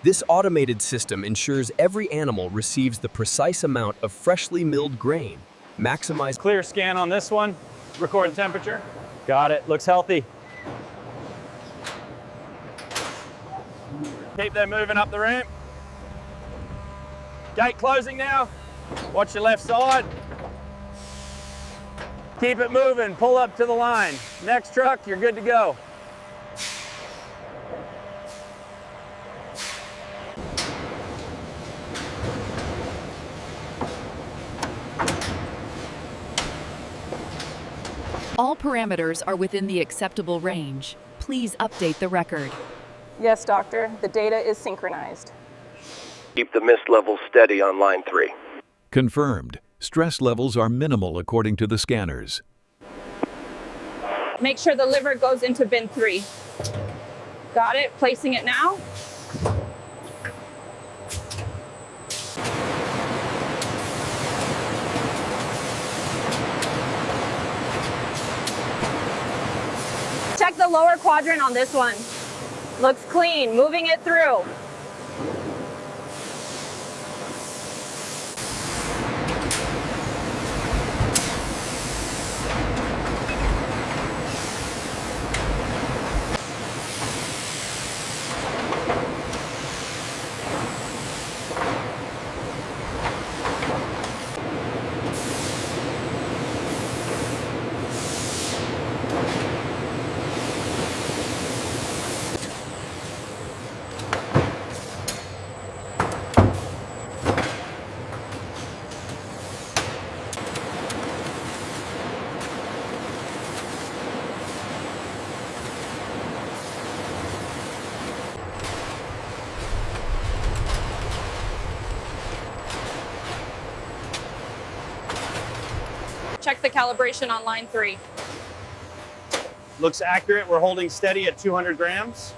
This automated system ensures every animal receives the precise amount of freshly milled grain, maximize. Clear scan on this one. Record temperature. Got it. Looks healthy. Keep them moving up the ramp. Gate closing now. Watch your left side. Keep it moving. Pull up to the line. Next truck, you're good to go. All parameters are within the acceptable range. Please update the record. Yes, doctor. The data is synchronized. Keep the mist level steady on line 3. Confirmed. Stress levels are minimal according to the scanners. Make sure the liver goes into bin 3. Got it. Placing it now. Check the lower quadrant on this one. Looks clean. Moving it through. Check the calibration on line 3. Looks accurate. We're holding steady at 200 grams.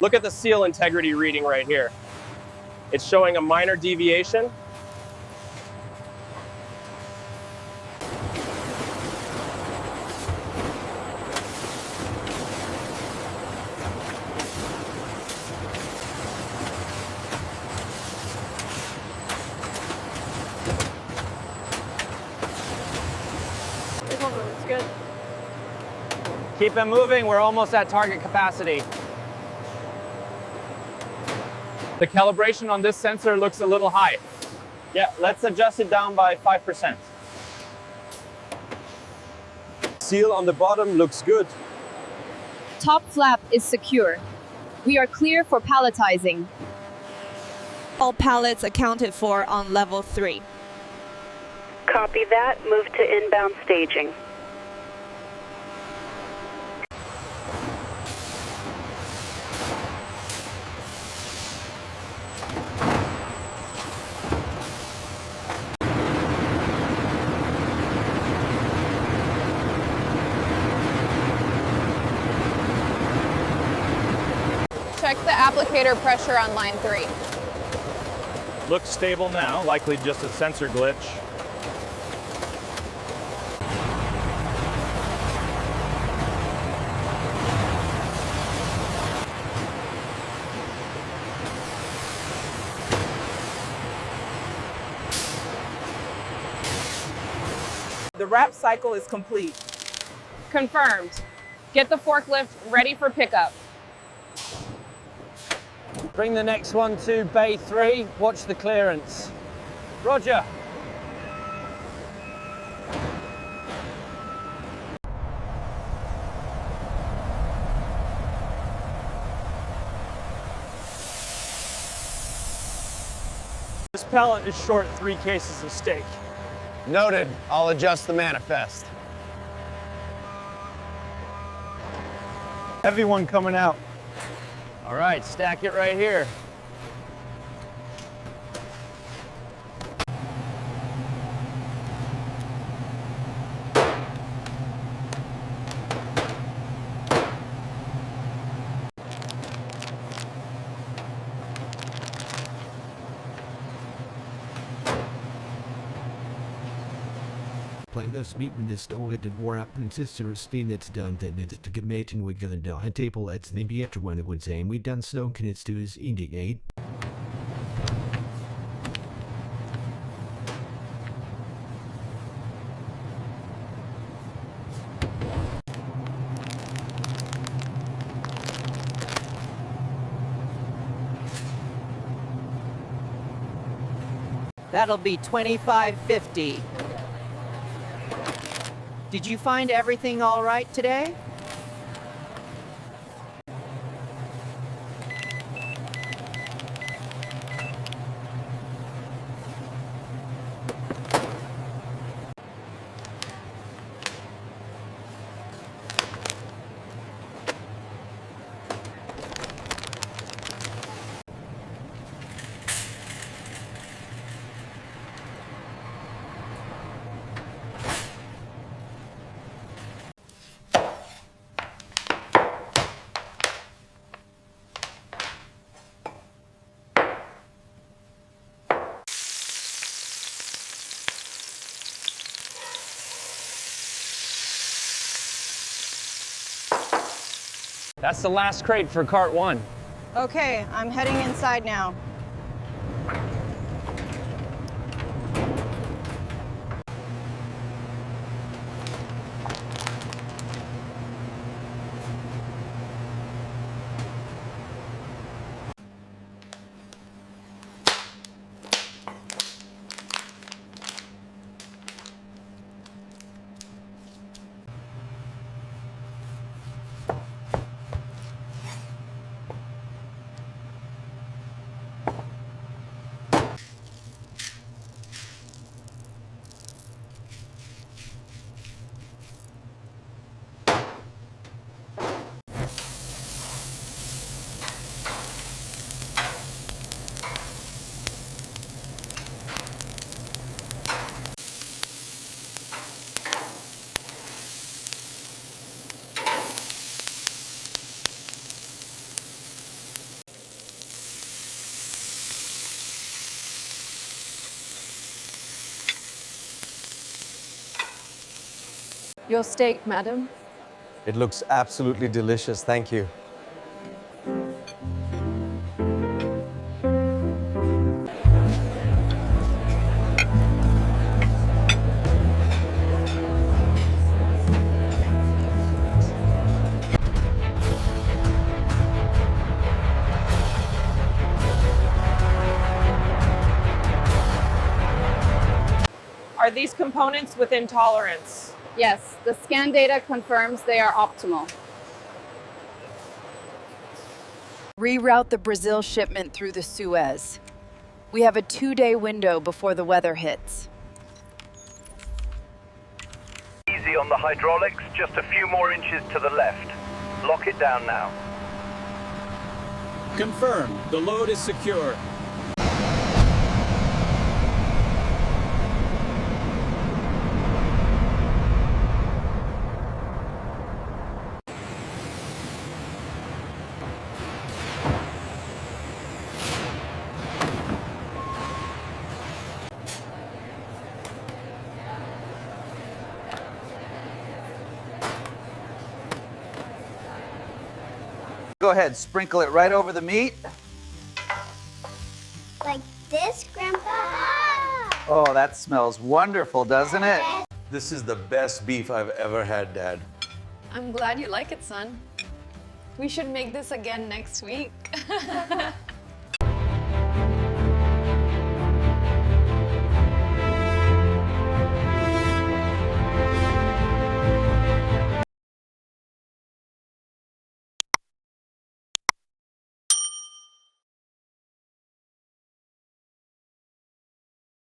Look at the seal integrity reading right here. It's showing a minor deviation. This one looks good. Keep them moving. We're almost at target capacity. The calibration on this sensor looks a little high. Yeah, let's adjust it down by 5%. Seal on the bottom looks good. Top flap is secure. We are clear for palletizing. All pallets accounted for on level 3. Copy that. Move to inbound staging. Check the applicator pressure on line 3. Looks stable now, likely just a sensor glitch. The wrap cycle is complete. Confirmed. Get the forklift ready for pickup. Bring the next one to bay 3. Watch the clearance. Roger. This pallet is short 3 cases of steak. Noted. I'll adjust the manifest. Heavy one coming out. All right, stack it right here. Das mit des dauernden Warpen Sister Spinets done that it's to get mating with the table at the theater when it would say we done so can it's to his indicate. That'll be $25.50. Did you find everything all right today? That's the last crate for cart 1. Okay, I'm heading inside now. Your steak, madam. It looks absolutely delicious. Thank you. Are these components within tolerance? Yes, the scan data confirms they are optimal. Reroute the Brazil shipment through the Suez. We have a 2-day window before the weather hits. Easy on the hydraulics, just a few more inches to the left. Lock it down now. Confirmed. The load is secure. Go ahead, sprinkle it right over the meat. Like this, Grandpa? Oh, that smells wonderful, doesn't it? This is the best beef I've ever had, Dad. I'm glad you like it, son. We should make this again next week.